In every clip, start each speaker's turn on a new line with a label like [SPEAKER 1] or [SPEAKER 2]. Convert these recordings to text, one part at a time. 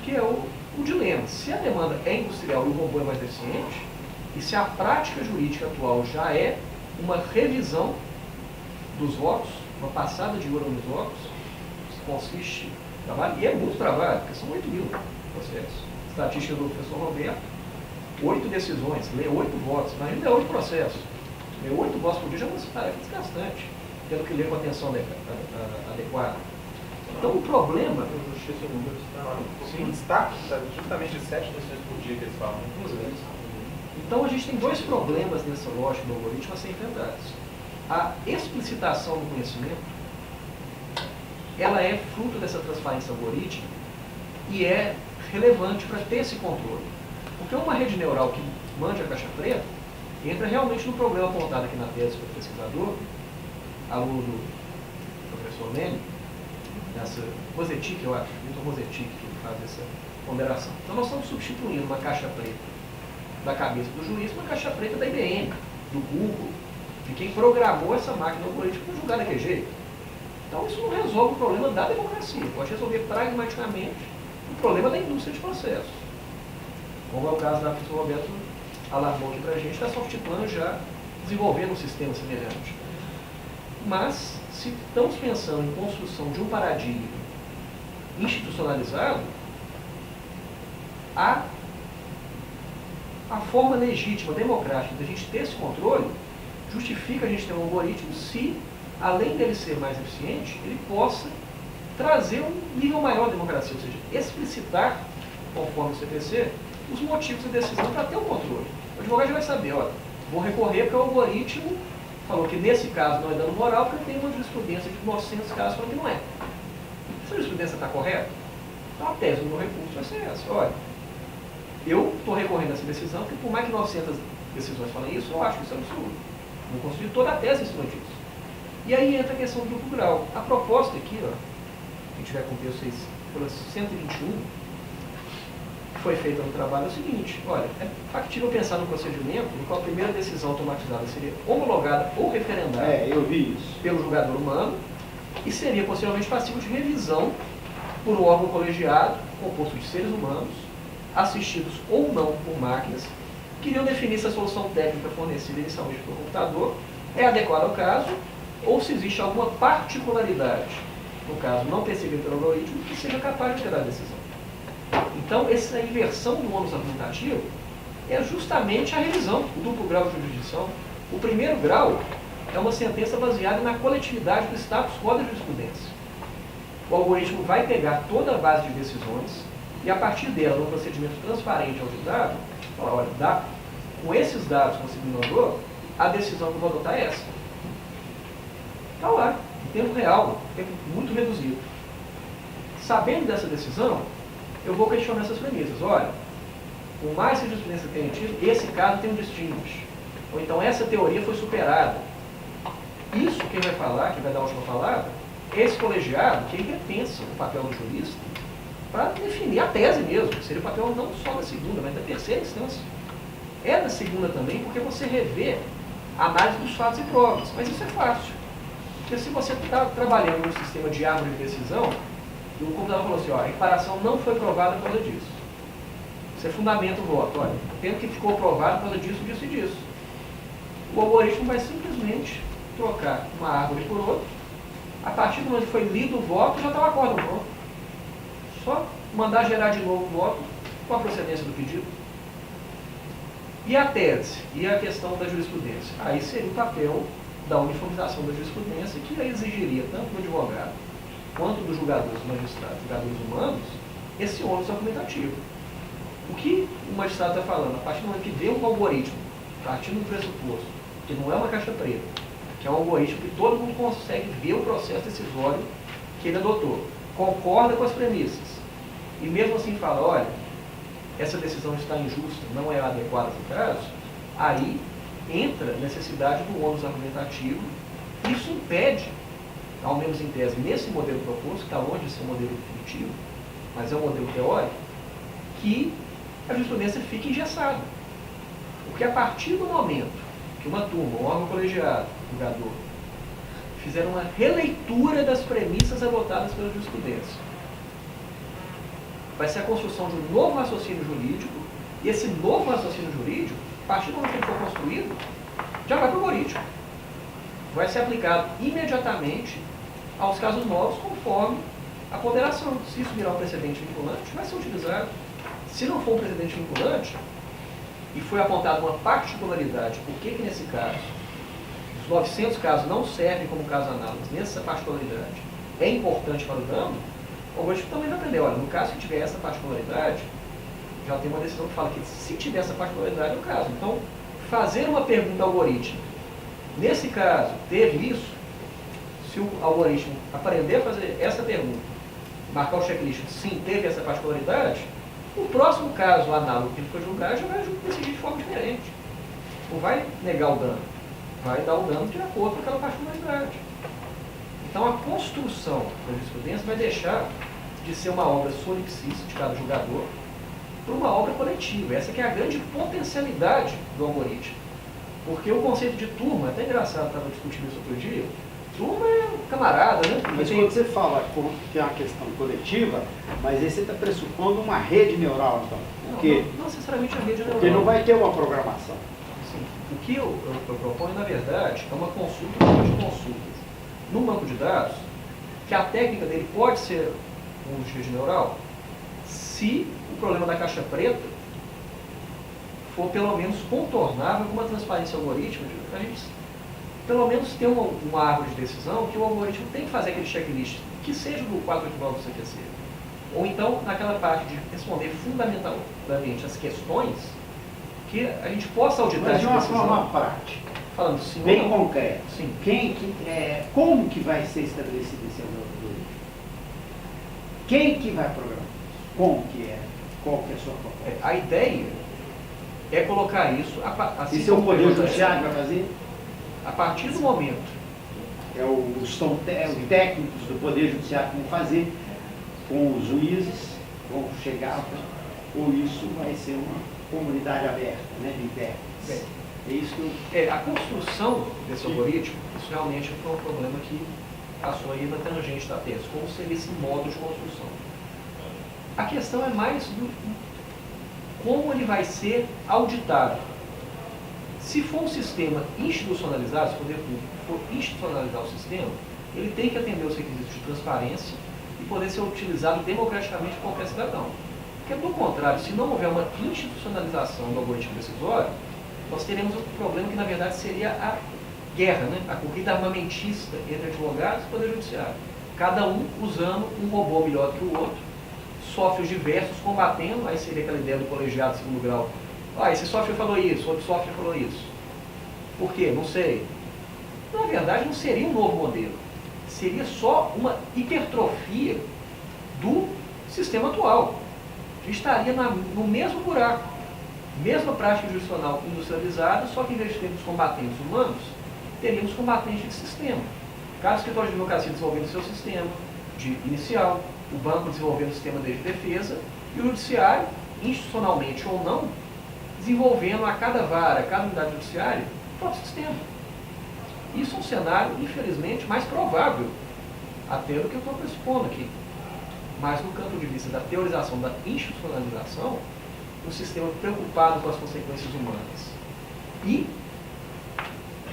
[SPEAKER 1] que é o dilema. Se a demanda é industrial e o robô é mais eficiente, e se a prática jurídica atual já é uma revisão dos votos, uma passada de ouro nos votos, consiste em trabalho, e é muito trabalho, porque são 8.000 processos. Estatística do professor Roberto, 8 decisões, ler 8 votos, imagina ler 8 processos. Ler 8 votos por dia já é uma tarefa desgastante, tendo que ler com atenção adequada. Então o problema...
[SPEAKER 2] O justiça em números está lá. O destaque está justamente de 7 decisões por dia que eles falam.
[SPEAKER 1] Então a gente tem dois problemas nessa lógica do algoritmo a ser enfrentados. A explicitação do conhecimento, ela é fruto dessa transparência algorítmica e é relevante para ter esse controle. Porque uma rede neural que mande a caixa preta entra realmente no problema apontado aqui na tese pelo pesquisador, aluno do professor Leme, nessa Rosetic, eu acho, Milton Rosetic, que ele faz essa ponderação. Então nós estamos substituindo uma caixa preta da cabeça do juiz por uma caixa preta da IBM, do Google, de quem programou essa máquina algorítmica para julgar daquele jeito. Então isso não resolve o problema da democracia, pode resolver pragmaticamente o problema da indústria de processos. Como é o caso da professora Roberto alarmou aqui para a gente, da Softplan já desenvolvendo um sistema semelhante. Mas, se estamos pensando em construção de um paradigma institucionalizado, a forma legítima, democrática, da gente ter esse controle, justifica a gente ter um algoritmo se, além dele ser mais eficiente, ele possa trazer um nível maior de democracia, ou seja, explicitar, conforme o CPC, os motivos da decisão para ter o controle. O advogado já vai saber, olha, vou recorrer porque o algoritmo falou que nesse caso não é dano moral, porque tem uma jurisprudência de 900 casos falando que não é. Essa jurisprudência está correta? Então a tese do meu recurso vai ser essa. Olha, eu estou recorrendo a essa decisão, porque por mais que 900 decisões falem isso, eu acho que isso é absurdo. Vou construir toda a tese em cima disso. E aí entra a questão do duplo grau. A proposta aqui, ó, quem tiver com o texto pela 121, que foi feita no trabalho, é o seguinte, olha, é factível pensar no procedimento no qual a primeira decisão automatizada seria homologada ou referendada pelo julgador humano e seria possivelmente passível de revisão por um órgão colegiado composto de seres humanos, assistidos ou não por máquinas, que iriam definir se a solução técnica fornecida inicialmente pelo computador é adequada ao caso ou se existe alguma particularidade, no caso não percebida pelo algoritmo, que seja capaz de ter a decisão. Então, essa inversão do ônus argumentativo é justamente a revisão, o duplo grau de jurisdição. O primeiro grau é uma sentença baseada na coletividade do status quo da jurisprudência. O algoritmo vai pegar toda a base de decisões e, a partir dela, num procedimento transparente auditado, falar, olha, com esses dados que você me mandou, a decisão que eu vou adotar é essa. Está lá, em tempo real, em tempo muito reduzido. Sabendo dessa decisão, eu vou questionar essas premissas. Olha, por mais que a jurisprudência tenha tido, esse caso tem um distinguish. Ou então essa teoria foi superada. Isso quem vai falar, quem vai dar a última palavra, é esse colegiado que repensa o papel do jurista para definir a tese mesmo, que seria o papel não só da segunda, mas da terceira instância. É da segunda também, porque você revê a análise dos fatos e provas. Mas isso é fácil. Porque se você está trabalhando no sistema de árvore de decisão, o computador falou assim, ó, a equiparação não foi provada por causa disso. Você fundamenta o voto, olha, o tempo que ficou provado por causa disso, disso e disso. O algoritmo vai simplesmente trocar uma árvore por outra. A partir do momento que foi lido o voto, já está o acórdão pronto. Só mandar gerar de novo o voto com a procedência do pedido. E a tese, e a questão da jurisprudência. Aí seria o papel da uniformização da jurisprudência, que exigiria tanto do advogado quanto dos julgadores magistrados, julgadores humanos, esse ônus argumentativo. O que o magistrado está falando, a partir do momento que vê um algoritmo, partindo do pressuposto, que não é uma caixa preta, que é um algoritmo que todo mundo consegue ver o processo decisório que ele adotou, concorda com as premissas, e mesmo assim fala, olha, essa decisão está injusta, não é adequada para o caso, aí entra a necessidade do ônus argumentativo. Isso impede, ao menos em tese, nesse modelo proposto, que está longe de ser um modelo definitivo, mas é um modelo teórico, que a jurisprudência fique engessada. Porque a partir do momento que uma turma, um órgão colegiado, julgador, fizeram uma releitura das premissas adotadas pela jurisprudência, vai ser a construção de um novo raciocínio jurídico, e esse novo raciocínio jurídico, a partir do momento que ele for construído, já vai para o algoritmo. Vai ser aplicado imediatamente aos casos novos, conforme a ponderação. Se isso virar um precedente vinculante, vai ser utilizado. Se não for um precedente vinculante, e foi apontada uma particularidade, por que nesse caso, os 900 casos não servem como casos análogos nessa particularidade, é importante para o dano, o algoritmo também vai aprender, olha, no caso que tiver essa particularidade, já tem uma decisão que fala que se tiver essa particularidade é o caso. Então, fazer uma pergunta algorítmica, nesse caso, teve isso? Se o algoritmo aprender a fazer essa pergunta, marcar o checklist, sim, teve essa particularidade, o próximo caso análogo que ele for julgar já vai decidir de forma diferente. Não vai negar o dano, vai dar o dano de acordo com aquela particularidade. Então, a construção da jurisprudência vai deixar de ser uma obra solipsista de cada julgador para uma obra coletiva. Essa que é a grande potencialidade do algoritmo. Porque o conceito de turma, é até engraçado, estava discutindo isso outro dia, turma é um camarada, né?
[SPEAKER 3] Mas quando você fala que é uma questão coletiva, mas aí você está pressupondo uma rede neural, então. Porque,
[SPEAKER 1] não necessariamente a rede neural.
[SPEAKER 3] porque não vai ter uma programação.
[SPEAKER 1] Sim. O que eu proponho, na verdade, é uma consulta de consultas num banco de dados, que a técnica dele pode ser um de rede neural, se o problema da caixa preta for pelo menos contornável com uma transparência algorítmica, a gente pelo menos ter uma árvore de decisão que o algoritmo tem que fazer aquele checklist, que seja do 489 do CQC. Ou então, naquela parte de responder fundamentalmente as questões, que a gente possa auditar
[SPEAKER 3] Mas de uma
[SPEAKER 1] decisão,
[SPEAKER 3] forma prática,
[SPEAKER 1] falando sim ou
[SPEAKER 3] bem
[SPEAKER 1] não.
[SPEAKER 3] concreta.
[SPEAKER 1] Sim.
[SPEAKER 3] Como que vai ser estabelecido esse algoritmo? Quem que vai programar? Como que é? Qual que é a sua proposta?
[SPEAKER 1] A ideia é colocar isso, assim
[SPEAKER 3] Esse é o
[SPEAKER 1] como
[SPEAKER 3] Poder
[SPEAKER 1] foi
[SPEAKER 3] Judiciário que vai fazer?
[SPEAKER 1] a partir do momento.
[SPEAKER 3] Os técnicos do Poder Judiciário que vão fazer, com os juízes, vão chegar, ou isso vai ser uma comunidade aberta, né, de técnicos. É isso que eu...
[SPEAKER 1] A construção desse algoritmo, isso realmente foi um problema que passou aí na tangente da tese. Como seria esse modo de construção? A questão é mais do como ele vai ser auditado. Se for um sistema institucionalizado, se o poder público for institucionalizar o sistema, ele tem que atender os requisitos de transparência e poder ser utilizado democraticamente por qualquer cidadão. Porque, do contrário, se não houver uma institucionalização do algoritmo decisório, nós teremos um problema que, na verdade, seria a guerra, né? A corrida armamentista entre advogados e poder judiciário. Cada um usando um robô melhor do que o outro, softwares diversos combatendo, aí seria aquela ideia do colegiado de segundo grau. Esse software falou isso, outro software falou isso. Por quê? Não sei. Na verdade, não seria um novo modelo. Seria só uma hipertrofia do sistema atual. A gente estaria no mesmo buraco. Mesma prática jurisdicional industrializada, só que em vez de termos combatentes humanos, teríamos combatentes de sistema. Cada escritório de advocacia desenvolvendo o seu sistema de inicial, o banco desenvolvendo o sistema de defesa, e o judiciário, institucionalmente ou não, desenvolvendo a cada vara, a cada unidade judiciária, o próprio sistema. Isso é um cenário, infelizmente, mais provável até do que eu estou pressupondo aqui. Mas no campo de vista da teorização, da institucionalização, um sistema preocupado com as consequências humanas e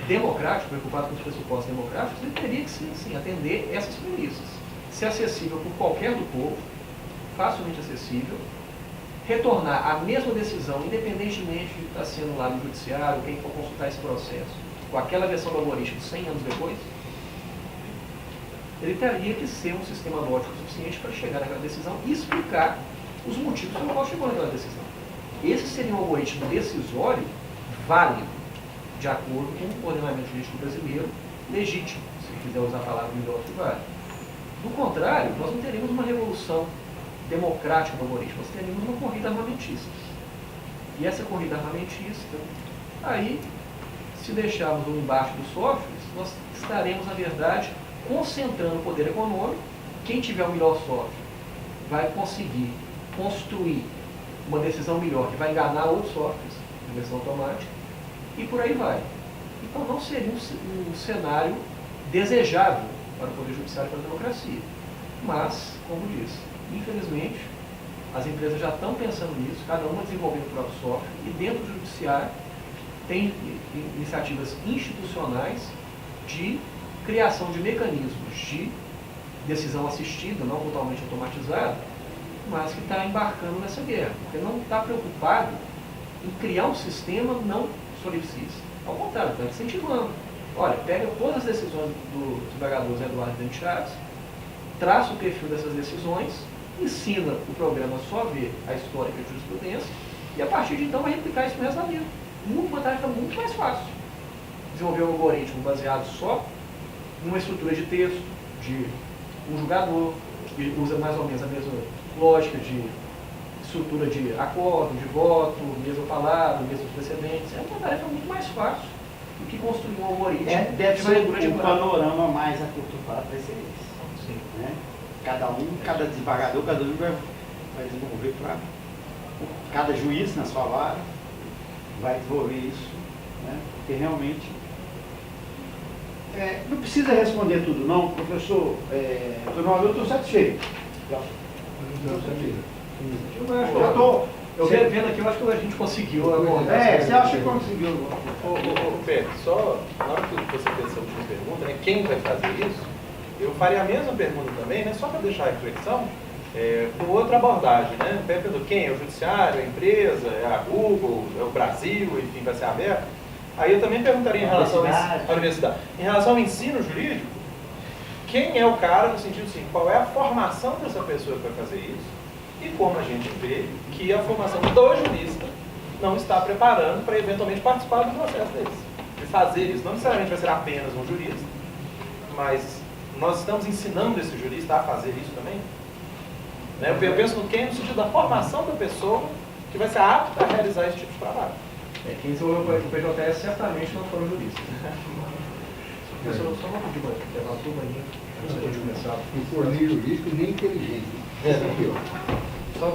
[SPEAKER 1] democrático, preocupado com os pressupostos democráticos, ele teria que sim, atender essas premissas. Ser acessível por qualquer do povo, facilmente acessível, retornar a mesma decisão, independentemente de estar sendo lá no judiciário, quem for consultar esse processo, com aquela versão do algoritmo 100 anos depois, ele teria que ser um sistema lógico suficiente para chegar naquela decisão e explicar os motivos pelo qual chegou naquela decisão. Esse seria um algoritmo decisório válido, de acordo com o ordenamento jurídico brasileiro, legítimo, se quiser usar a palavra melhor que vale. Do contrário, nós não teríamos uma revolução democrática do algoritmo, nós teríamos uma corrida armamentista. E essa corrida armamentista, aí, se deixarmos o embaixo dos softwares, nós estaremos, na verdade, concentrando o poder econômico. Quem tiver o melhor software vai conseguir construir uma decisão melhor, que vai enganar outros softwares, de versão automática, e por aí vai. Então não seria um cenário desejável para o Poder Judiciário e para a democracia. Mas, como disse, infelizmente, As empresas já estão pensando nisso, cada uma desenvolvendo o próprio software, e dentro do judiciário tem iniciativas institucionais de criação de mecanismos de decisão assistida, não totalmente automatizada, mas que está embarcando nessa guerra, porque não está preocupado em criar um sistema não solipsista. Ao contrário, está incentivando. Olha, pega todas as decisões do desembargador Eduardo Dente Chaves, traça o perfil dessas decisões, ensina o programa só a ver a histórica de jurisprudência, e a partir de então vai replicar isso no resto da vida. Uma tarefa muito mais fácil. Desenvolver um algoritmo baseado só numa estrutura de texto, de um julgador, que usa mais ou menos a mesma lógica de estrutura de acordo, de voto, mesma palavra, mesmos precedentes. É uma tarefa muito mais fácil do que construir um algoritmo
[SPEAKER 3] Deve
[SPEAKER 1] de
[SPEAKER 3] ser
[SPEAKER 1] varredura de
[SPEAKER 3] um
[SPEAKER 1] prazo.
[SPEAKER 3] panorama mais a curto prazo vai ser esse.
[SPEAKER 1] Sim.
[SPEAKER 3] Né? Cada desembargador, cada um vai desenvolver para cada juiz na sua vara vai desenvolver isso, né? Porque realmente não precisa responder tudo não, professor. Eu estou satisfeito.
[SPEAKER 1] Eu vendo aqui, eu acho que a gente conseguiu abordar.
[SPEAKER 3] Você acha que conseguiu?
[SPEAKER 2] Ô, Pedro, só na hora que você fez essa última pergunta, né, quem vai fazer isso, eu faria a mesma pergunta também, né, só para deixar a reflexão, com outra abordagem, né? Pergunta quem? É o judiciário, a empresa, é a Google, é o Brasil, enfim, vai ser aberto. Aí eu também perguntaria em relação à universidade. Em relação ao ensino jurídico, quem é o cara no sentido assim, qual é a formação dessa pessoa que vai fazer isso? E como a gente vê que a formação do jurista não está preparando para eventualmente participar do processo deles. De fazer isso. Não necessariamente vai ser apenas um jurista, mas nós estamos ensinando esse jurista a fazer isso também. Né? Eu penso no quem no sentido da formação da pessoa que vai ser apta a realizar esse tipo de trabalho.
[SPEAKER 1] Quem desenvolveu o PJS certamente não foram juristas. Professor, só uma pergunta, levar a turma aí, antes da gente começar.
[SPEAKER 4] Não for nem jurídico, nem inteligente.
[SPEAKER 1] Só